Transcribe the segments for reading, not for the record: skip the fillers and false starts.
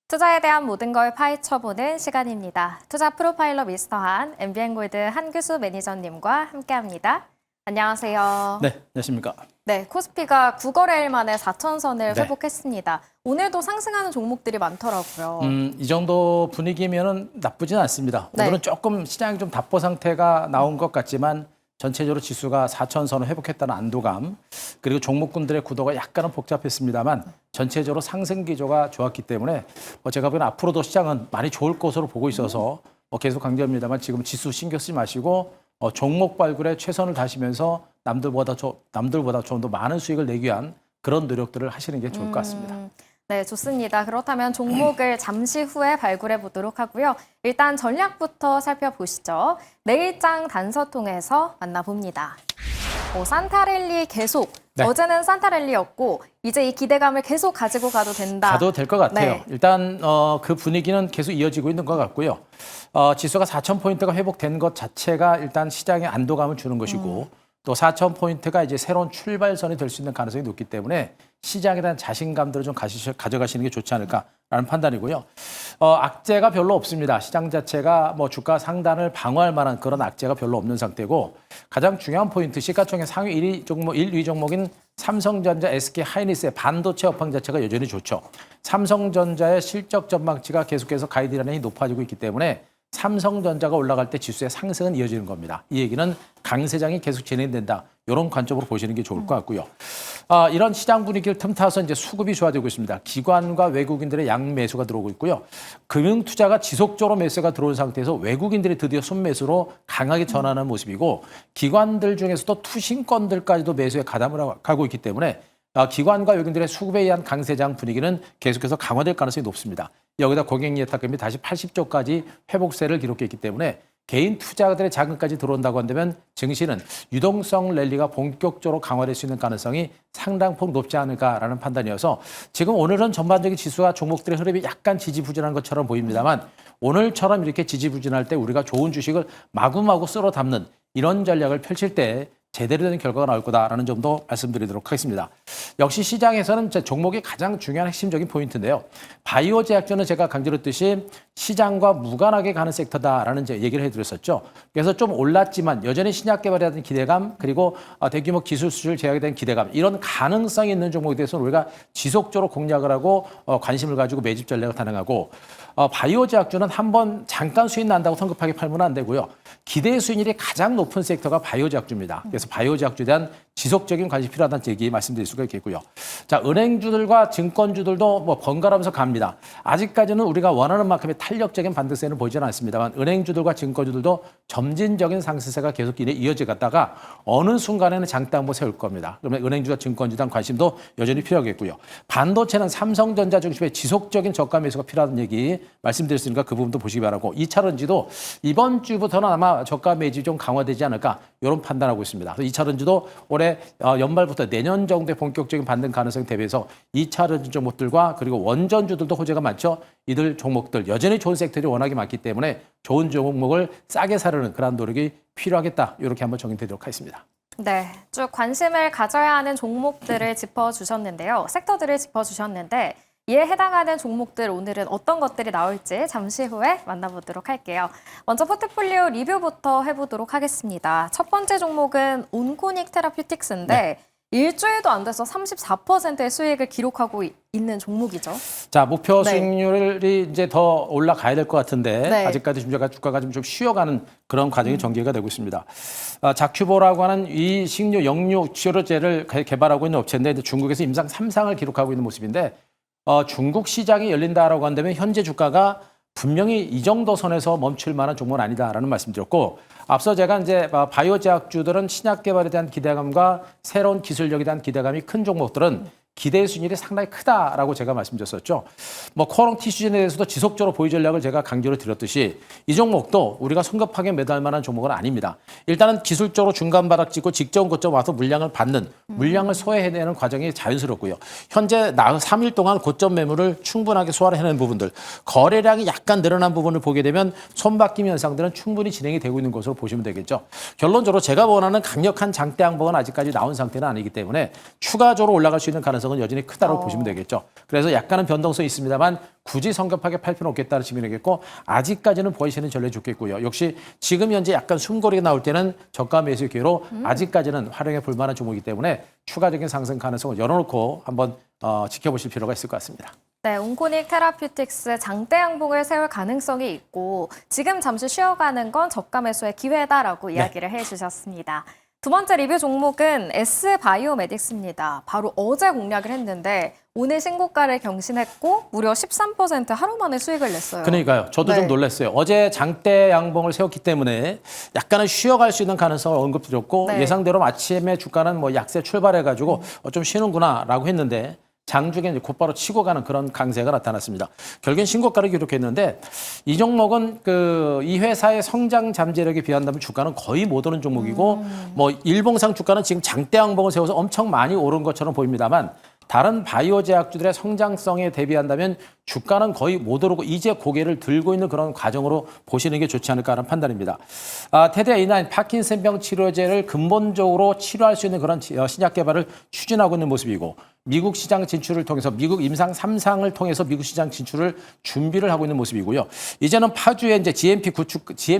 투자에 대한 모든 걸 파헤쳐보는 시간입니다. 투자 프로파일러 미스터 한, MBN골드 한규수 매니저님과 함께합니다. 안녕하세요. 네, 안녕하십니까. 네, 코스피가 9거래일 만에 4천선을 네. 회복했습니다. 오늘도 상승하는 종목들이 많더라고요. 이 정도 분위기면은 나쁘진 않습니다. 네. 오늘은 조금 시장이 좀 답보 상태가 나온 것 같지만 전체적으로 지수가 4천선을 회복했다는 안도감, 그리고 종목군들의 구도가 약간은 복잡했습니다만 전체적으로 상승 기조가 좋았기 때문에 제가 보기에는 앞으로도 시장은 많이 좋을 것으로 보고 있어서 계속 강조합니다만 지금 지수 신경 쓰지 마시고 종목 발굴에 최선을 다하시면서 남들보다 좀 더 많은 수익을 내기 위한 그런 노력들을 하시는 게 좋을 것 같습니다. 네, 좋습니다. 그렇다면 종목을 잠시 후에 발굴해 보도록 하고요. 일단 전략부터 살펴보시죠. 내일장 단서 통해서 만나봅니다. 산타랠리 계속. 네. 어제는 산타랠리였고 이제 이 기대감을 계속 가지고 가도 된다. 가도 될 것 같아요. 네. 일단 그 분위기는 계속 이어지고 있는 것 같고요. 지수가 4,000포인트가 회복된 것 자체가 일단 시장에 안도감을 주는 것이고 또 4,000포인트가 이제 새로운 출발선이 될 수 있는 가능성이 높기 때문에 시장에 대한 자신감들을 좀 가져가시는 게 좋지 않을까라는 판단이고요. 악재가 별로 없습니다. 시장 자체가 주가 상단을 방어할 만한 그런 악재가 별로 없는 상태고 가장 중요한 포인트 시가총액 상위 1위 종목 1, 2위 종목인 삼성전자, SK 하이닉스의 반도체 업황 자체가 여전히 좋죠. 삼성전자의 실적 전망치가 계속해서 가이드라인이 높아지고 있기 때문에 삼성전자가 올라갈 때 지수의 상승은 이어지는 겁니다. 이 얘기는 강세장이 계속 진행된다. 이런 관점으로 보시는 게 좋을 것 같고요. 이런 시장 분위기를 틈타서 이제 수급이 좋아지고 있습니다. 기관과 외국인들의 양매수가 들어오고 있고요. 금융투자가 지속적으로 매수가 들어온 상태에서 외국인들이 드디어 순매수로 강하게 전환하는 모습이고 기관들 중에서도 투신권들까지도 매수에 가담을 가고 있기 때문에 기관과 외국인들의 수급에 의한 강세장 분위기는 계속해서 강화될 가능성이 높습니다. 여기다 고객예탁금이 다시 80조까지 회복세를 기록했기 때문에 개인 투자자들의 자금까지 들어온다고 한다면 증시는 유동성 랠리가 본격적으로 강화될 수 있는 가능성이 상당폭 높지 않을까라는 판단이어서 지금 오늘은 전반적인 지수와 종목들의 흐름이 약간 지지부진한 것처럼 보입니다만 오늘처럼 이렇게 지지부진할 때 우리가 좋은 주식을 마구마구 쓸어 담는 이런 전략을 펼칠 때 제대로 된 결과가 나올 거다라는 점도 말씀드리도록 하겠습니다. 역시 시장에서는 종목이 가장 중요한 핵심적인 포인트인데요. 바이오 제약주는 제가 강조했듯이 시장과 무관하게 가는 섹터다라는 얘기를 해드렸었죠. 그래서 좀 올랐지만 여전히 신약 개발에 대한 기대감 그리고 대규모 기술 수출 제약에 대한 기대감 이런 가능성이 있는 종목에 대해서는 우리가 지속적으로 공략을 하고 관심을 가지고 매집 전략을 단행하고 바이오 제약주는 한번 잠깐 수익 난다고 성급하게 팔면 안 되고요. 기대 수익률이 가장 높은 섹터가 바이오 제약주입니다. 그래서 바이오 제약주에 대한 지속적인 관심이 필요하다는 얘기 말씀드릴 수가 있겠고요. 자, 은행주들과 증권주들도 번갈아가면서 갑니다. 아직까지는 우리가 원하는 만큼의 탄력적인 반등세는 보이지는 않습니다만 은행주들과 증권주들도 점진적인 상승세가 계속 이어져 갔다가 어느 순간에는 장대 한번 세울 겁니다. 그러면 은행주와 증권주에 대한 관심도 여전히 필요하겠고요. 반도체는 삼성전자 중심의 지속적인 저가 매수가 필요하다는 얘기 말씀드렸으니까 그 부분도 보시기 바라고 2차전지도 이번 주부터는 아마 저가 매집이 좀 강화되지 않을까 이런 판단하고 있습니다. 2차전지도 올해 연말부터 내년 정도의 본격적인 반등 가능성에 대비해서 2차전지 종목들과 그리고 원전주들도 호재가 많죠. 이들 종목들 여전히 좋은 섹터들이 워낙에 많기 때문에 좋은 종목을 싸게 사려는 그런 노력이 필요하겠다. 이렇게 한번 정리되도록 하겠습니다. 네, 쭉 관심을 가져야 하는 종목들을 짚어주셨는데요. 섹터들을 짚어주셨는데 이에 해당하는 종목들 오늘은 어떤 것들이 나올지 잠시 후에 만나보도록 할게요. 먼저 포트폴리오 리뷰부터 해보도록 하겠습니다. 첫 번째 종목은 온코닉 테라퓨틱스인데 네. 일주일도 안 돼서 34%의 수익을 기록하고 있는 종목이죠. 자, 목표 네. 수익률이 이제 더 올라가야 될 것 같은데 네. 아직까지 주가가 좀 쉬어가는 그런 과정이 전개가 되고 있습니다. 자큐보라고 하는 이 식료 영유 치료제를 개발하고 있는 업체인데 중국에서 임상 3상을 기록하고 있는 모습인데 중국 시장이 열린다라고 한다면 현재 주가가 분명히 이 정도 선에서 멈출 만한 종목은 아니다라는 말씀드렸고 앞서 제가 이제 바이오 제약주들은 신약 개발에 대한 기대감과 새로운 기술력에 대한 기대감이 큰 종목들은 기대 수익률이 상당히 크다라고 제가 말씀드렸었죠. 코롱 티슈젠에 대해서도 지속적으로 보유 전략을 제가 강조를 드렸듯이 이 종목도 우리가 성급하게 매도할 만한 종목은 아닙니다. 일단은 기술적으로 중간 바닥 찍고 직전 고점 와서 물량을 받는 물량을 소화해내는 과정이 자연스럽고요. 현재 3일 동안 고점 매물을 충분하게 소화를 해내는 부분들 거래량이 약간 늘어난 부분을 보게 되면 손바뀜 현상들은 충분히 진행이 되고 있는 것으로 보시면 되겠죠. 결론적으로 제가 원하는 강력한 장대 양봉은 아직까지 나온 상태는 아니기 때문에 추가적으로 올라갈 수 있는 가능성 가능성은 여전히 크다고 보시면 되겠죠. 그래서 약간은 변동성이 있습니다만 굳이 성급하게 팔 필요는 없겠다는 측면이겠고 아직까지는 보이시는 전례 좋겠고요. 역시 지금 현재 약간 숨고리가 나올 때는 저가 매수 기회로 아직까지는 활용해 볼 만한 종목이기 때문에 추가적인 상승 가능성을 열어놓고 한번 지켜보실 필요가 있을 것 같습니다. 네, 온코닉 테라퓨틱스 장대 양봉을 세울 가능성이 있고 지금 잠시 쉬어가는 건 저가 매수의 기회다라고 이야기를 해주셨습니다. 두 번째 리뷰 종목은 S바이오메딕스입니다. 바로 어제 공략을 했는데 오늘 신고가를 경신했고 무려 13% 하루 만에 수익을 냈어요. 그러니까요. 저도 좀 놀랐어요. 어제 장대 양봉을 세웠기 때문에 약간은 쉬어갈 수 있는 가능성을 언급드렸고 예상대로 아침에 주가는 뭐 약세 출발해가지고 좀 쉬는구나라고 했는데 장중에 이제 곧바로 치고 가는 그런 강세가 나타났습니다. 결국엔 신고가를 기록했는데 이 종목은 이 회사의 성장 잠재력에 비한다면 주가는 거의 못 오른 종목이고 뭐 일봉상 주가는 지금 장대 양봉을 세워서 엄청 많이 오른 것처럼 보입니다만 다른 바이오 제약주들의 성장성에 대비한다면 주가는 거의 못 오르고 이제 고개를 들고 있는 그런 과정으로 보시는 게 좋지 않을까 하는 판단입니다. 테드 A9 파킨슨병 치료제를 근본적으로 치료할 수 있는 그런 신약 개발을 추진하고 있는 모습이고 미국 시장 진출을 통해서 미국 임상 3상을 통해서 미국 시장 진출을 준비를 하고 있는 모습이고요. 이제는 파주에 이제 GMP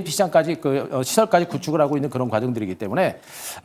시장까지 시설까지 구축을 하고 있는 그런 과정들이기 때문에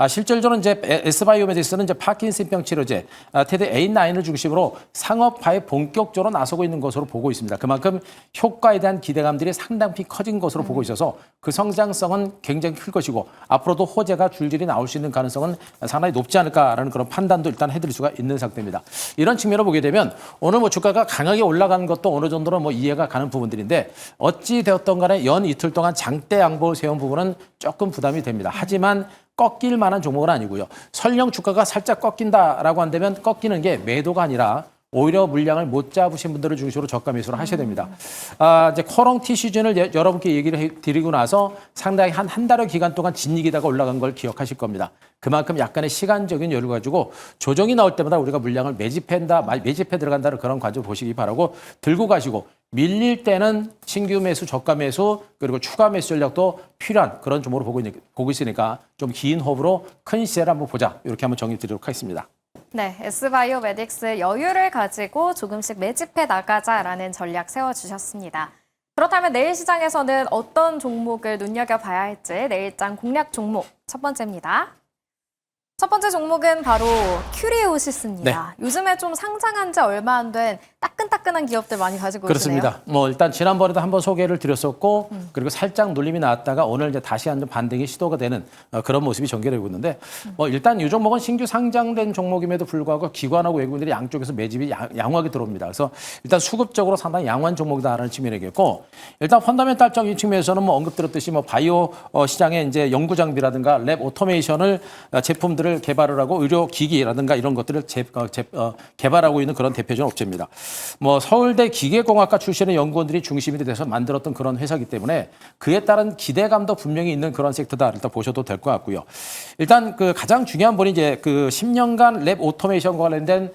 실질적으로 이제 S바이오메딕스는 이제 파킨슨병 치료제 테드 A9을 중심으로 상업화에 본격적으로 나서고 있는 것으로 보고 있습니다. 그만큼 효과에 대한 기대감들이 상당히 커진 것으로 보고 있어서 그 성장성은 굉장히 클 것이고 앞으로도 호재가 줄줄이 나올 수 있는 가능성은 상당히 높지 않을까라는 그런 판단도 일단 해드릴 수가 있는 상태입니다. 이런 측면으로 보게 되면 오늘 뭐 주가가 강하게 올라가는 것도 어느 정도는 뭐 이해가 가는 부분들인데 어찌 되었던 간에 연 이틀 동안 장대 양봉을 세운 부분은 조금 부담이 됩니다. 하지만 꺾일 만한 종목은 아니고요. 설령 주가가 살짝 꺾인다라고 한다면 꺾이는 게 매도가 아니라 오히려 물량을 못 잡으신 분들을 중심으로 저가 매수를 하셔야 됩니다. 이제 커런티 시즌을 여러분께 얘기를 드리고 나서 상당히 한 달여 기간 동안 진익이다가 올라간 걸 기억하실 겁니다. 그만큼 약간의 시간적인 여유를 가지고 조정이 나올 때마다 우리가 물량을 매집해 들어간다는 그런 과정을 보시기 바라고 들고 가시고 밀릴 때는 신규 매수, 저가 매수 그리고 추가 매수 전략도 필요한 그런 종목으로 보고 있으니까 좀 긴 호흡으로 큰 시세를 한번 보자. 이렇게 한번 정리 드리도록 하겠습니다. 네, S바이오메딕스 여유를 가지고 조금씩 매집해 나가자라는 전략 세워주셨습니다. 그렇다면 내일 시장에서는 어떤 종목을 눈여겨봐야 할지 내일장 공략 종목 첫 번째입니다. 첫 번째 종목은 바로 큐리오시스입니다. 요즘에 좀 상장한 지 얼마 안 된 따끈따끈한 기업들 많이 가지고 그렇습니다. 계시네요. 뭐 일단 지난번에도 한번 소개를 드렸었고 그리고 살짝 눌림이 나왔다가 오늘 이제 다시 한번 반등이 시도가 되는 그런 모습이 전개되고 있는데 뭐 일단 이 종목은 신규 상장된 종목임에도 불구하고 기관하고 외국인들이 양쪽에서 매집이 양호하게 들어옵니다. 그래서 일단 수급적으로 상당히 양호한 종목이다라는 측면이겠고 일단 펀더멘탈적인 측면에서는 뭐 언급드렸듯이 뭐 바이오 시장에 이제 연구 장비라든가 랩 오토메이션을 제품들을 개발을 하고 의료 기기라든가 이런 것들을 개발하고 있는 그런 대표적인 업체입니다. 뭐 서울대 기계공학과 출신의 연구원들이 중심이 돼서 만들었던 그런 회사이기 때문에 그에 따른 기대감도 분명히 있는 그런 섹터다 일단 보셔도 될 것 같고요. 일단 가장 중요한 분이 이제 10년간 랩 오토메이션과 관련된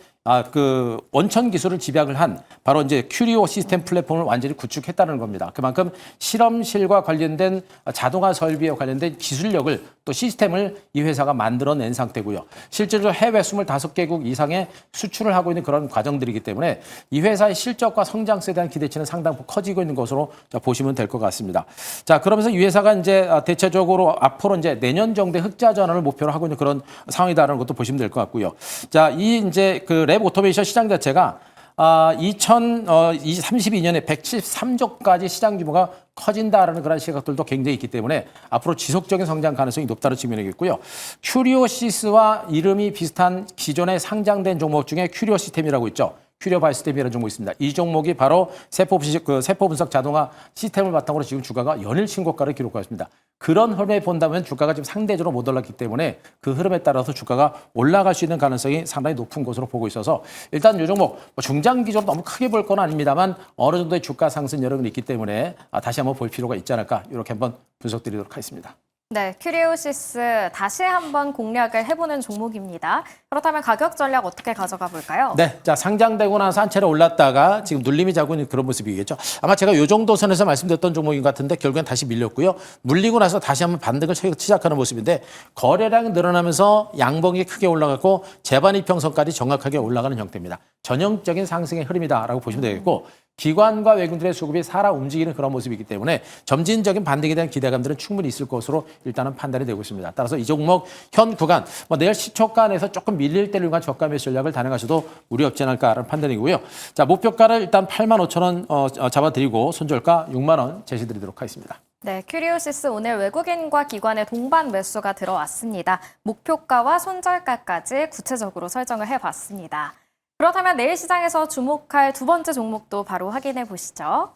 원천 기술을 집약을 한 바로 이제 큐리오 시스템 플랫폼을 완전히 구축했다는 겁니다. 그만큼 실험실과 관련된 자동화 설비에 관련된 기술력을 또 시스템을 이 회사가 만들어낸 상태고요. 실제로 해외 25개국 이상의 수출을 하고 있는 그런 과정들이기 때문에 이 회사의 실적과 성장세에 대한 기대치는 상당히 커지고 있는 것으로 보시면 될 것 같습니다. 자, 그러면서 이 회사가 이제 대체적으로 앞으로 이제 내년 정도의 흑자 전환을 목표로 하고 있는 그런 상황이다라는 것도 보시면 될 것 같고요. 자, 이 이제 랩 오토메이션 시장 자체가 2032년에 113조까지 시장 규모가 커진다라는 그런 시각들도 굉장히 있기 때문에 앞으로 지속적인 성장 가능성이 높다는 측면이겠고요. 큐리오시스와 이름이 비슷한 기존에 상장된 종목 중에 큐리오 시스템이라고 있죠. 큐리오 바이오시스템이라는 종목이 있습니다. 이 종목이 바로 세포 분석 자동화 시스템을 바탕으로 지금 주가가 연일 신고가를 기록하고 있습니다. 그런 흐름에 본다면 주가가 지금 상대적으로 못 올랐기 때문에 그 흐름에 따라서 주가가 올라갈 수 있는 가능성이 상당히 높은 것으로 보고 있어서 일단 이 종목 중장기적으로 너무 크게 볼 건 아닙니다만 어느 정도의 주가 상승 여력은 있기 때문에 다시 한번 볼 필요가 있지 않을까 이렇게 한번 분석드리도록 하겠습니다. 네, 큐리오시스 다시 한번 공략을 해보는 종목입니다. 그렇다면 가격 전략 어떻게 가져가 볼까요? 네, 자 상장되고 나서 한 차례 올랐다가 지금 눌림이 자고 있는 그런 모습이겠죠. 아마 제가 이 정도 선에서 말씀드렸던 종목인 것 같은데 결국엔 다시 밀렸고요. 물리고 나서 다시 한번 반등을 시작하는 모습인데 거래량이 늘어나면서 양봉이 크게 올라갔고 재반이평선까지 정확하게 올라가는 형태입니다. 전형적인 상승의 흐름이다라고 보시면 되겠고 기관과 외국인들의 수급이 살아 움직이는 그런 모습이기 때문에 점진적인 반등에 대한 기대감들은 충분히 있을 것으로 일단은 판단이 되고 있습니다. 따라서 이 종목 현 구간 내일 시초가에서 조금 밀릴 때를 위한 저가 매수 전략을 단행하셔도 무리 없지 않을까라는 판단이고요. 자 목표가를 일단 85,000원 잡아드리고 손절가 6만 원 제시드리도록 하겠습니다. 네, 큐리오시스 오늘 외국인과 기관의 동반 매수가 들어왔습니다. 목표가와 손절가까지 구체적으로 설정을 해봤습니다. 그렇다면 내일 시장에서 주목할 두 번째 종목도 바로 확인해 보시죠.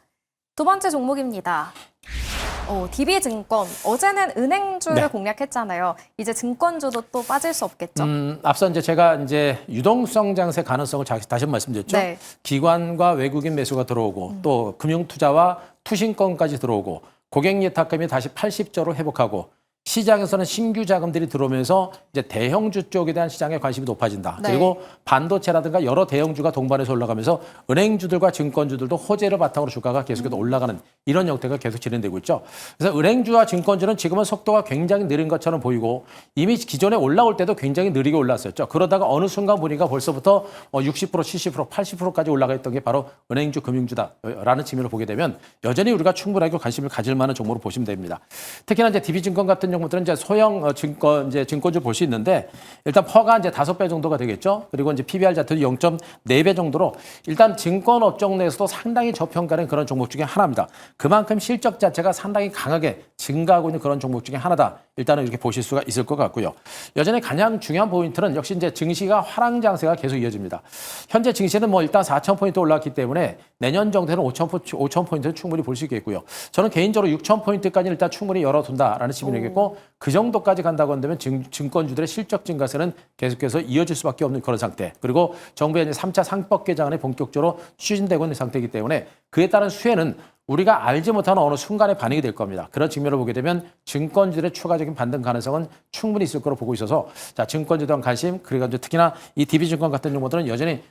두 번째 종목입니다. DB증권. 어제는 은행주를 네. 공략했잖아요. 이제 증권주도 또 빠질 수 없겠죠. 앞서 제가 유동성 장세 가능성을 다시 한번 말씀드렸죠. 네. 기관과 외국인 매수가 들어오고 또 금융투자와 투신권까지 들어오고 고객 예탁금이 다시 80조로 회복하고 시장에서는 신규 자금들이 들어오면서 이제 대형주 쪽에 대한 시장의 관심이 높아진다. 네. 그리고 반도체라든가 여러 대형주가 동반해서 올라가면서 은행주들과 증권주들도 호재를 바탕으로 주가가 계속해서 올라가는 이런 형태가 계속 진행되고 있죠. 그래서 은행주와 증권주는 지금은 속도가 굉장히 느린 것처럼 보이고 이미 기존에 올라올 때도 굉장히 느리게 올랐었죠. 그러다가 어느 순간 보니까 벌써부터 60%, 70%, 80%까지 올라가 있던 게 바로 은행주, 금융주다라는 측면을 보게 되면 여전히 우리가 충분하게 관심을 가질 만한 종목으로 보시면 됩니다. 특히나 이제 DB증권 같은 경우들은 이제 소형 증권주 볼 수 있는데 일단 퍼가 이제 5배 정도가 되겠죠. 그리고 이제 PBR 자체도 0.4배 정도로 일단 증권 업종 내에서도 상당히 저평가된 그런 종목 중에 하나입니다. 그만큼 실적 자체가 상당히 강하게 증가하고 있는 그런 종목 중에 하나다. 일단은 이렇게 보실 수가 있을 것 같고요. 여전히 가장 중요한 포인트는 역시 이제 증시가 하락 장세가 계속 이어집니다. 현재 증시는 일단 4,000포인트 올라왔기 때문에 내년 정도에는 5,000포인트는 충분히 볼 수 있겠고요. 저는 개인적으로 6,000포인트까지 일단 충분히 열어둔다라는 측면이겠고 그 정도까지 간다고 한다면 증권주들의 실적 증가세는 계속해서 이어질 수밖에 없는 그런 상태. 그리고 정부의 이제 3차 상법 개정안이 본격적으로 추진되고 있는 상태이기 때문에 그에 따른 수혜는 우리가 알지 못하는 어느 순간에 반영이 될 겁니다. 그런 측면을 보게 되면 증권주들의 추가적인 반등 가능성은 충분히 있을 거로 보고 있어서 자 증권주에 대한 관심 그리고 이제 특히나 이 DB증권 같은 경우들은 여전히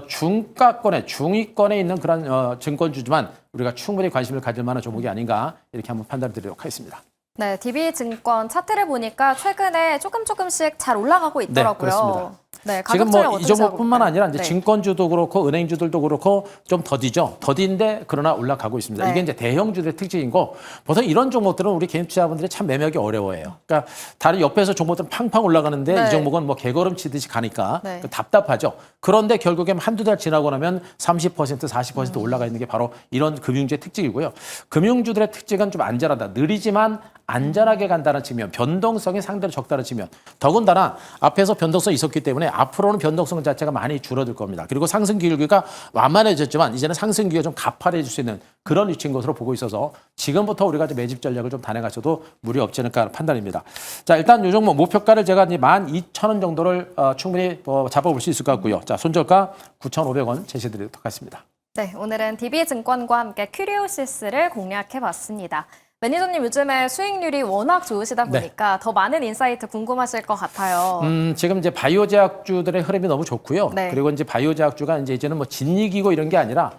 중가권에 중위권에 있는 그런 증권주지만 우리가 충분히 관심을 가질 만한 종목이 아닌가 이렇게 한번 판단을 드리도록 하겠습니다. 네, DB증권 차트를 보니까 최근에 조금씩 잘 올라가고 있더라고요. 그렇습니다. 네, 지금 가격 전략 이 어떻게 종목뿐만 잡아볼까요? 아니라 이제 네. 증권주도 그렇고 은행주들도 그렇고 좀 더디죠. 더디인데 그러나 올라가고 있습니다. 네. 이게 이제 대형주들의 특징이고 보통 이런 종목들은 우리 개인 투자자분들이 참 매매하기 어려워해요. 그러니까 다른 옆에서 종목들은 팡팡 올라가는데 네. 이 종목은 개걸음 치듯이 가니까 네. 답답하죠. 그런데 결국엔 한두 달 지나고 나면 30%, 40% 올라가 있는 게 바로 이런 금융주의 특징이고요. 금융주들의 특징은 좀 안전하다. 느리지만 안전하게 간다는 측면, 변동성이 상대로 적다는 측면. 더군다나 앞에서 변동성이 있었기 때문에 앞으로는 변동성 자체가 많이 줄어들 겁니다. 그리고 상승 기울기가 완만해졌지만 이제는 상승 기울기가 좀 가파해질 수 있는 그런 위치인 것으로 보고 있어서 지금부터 우리가 매집 전략을 좀 단행하셔도 무리 없지 않을까 하는 판단입니다. 자, 일단 이 종목 목표가를 제가 이제 12,000원 정도를 충분히 잡아볼 수 있을 것 같고요. 자, 손절가 9,500원 제시드리도록 하겠습니다. 네, 오늘은 DB증권과 함께 큐리오시스를 공략해봤습니다. 매니저님 요즘에 수익률이 워낙 좋으시다 보니까 더 많은 인사이트 궁금하실 것 같아요. 지금 이제 바이오 제약주들의 흐름이 너무 좋고요. 네. 그리고 이제 바이오 제약주가 이제는 진이기고 이런 게 아니라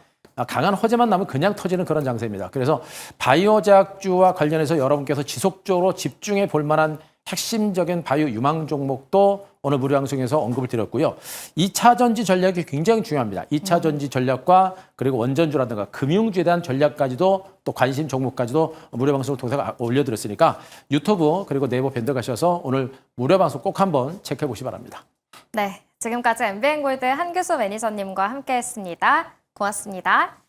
강한 호재만 나면 그냥 터지는 그런 장세입니다. 그래서 바이오 제약주와 관련해서 여러분께서 지속적으로 집중해 볼 만한 핵심적인 바이오 유망 종목도 오늘 무료 방송에서 언급을 드렸고요. 2차 전지 전략이 굉장히 중요합니다. 2차 전지 전략과 그리고 원전주라든가 금융주에 대한 전략까지도 또 관심 종목까지도 무료 방송을 통해서 올려드렸으니까 유튜브 그리고 네이버 밴드 가셔서 오늘 무료 방송 꼭 한번 체크해 보시기 바랍니다. 네, 지금까지 MBN골드 한규수 매니저님과 함께했습니다. 고맙습니다.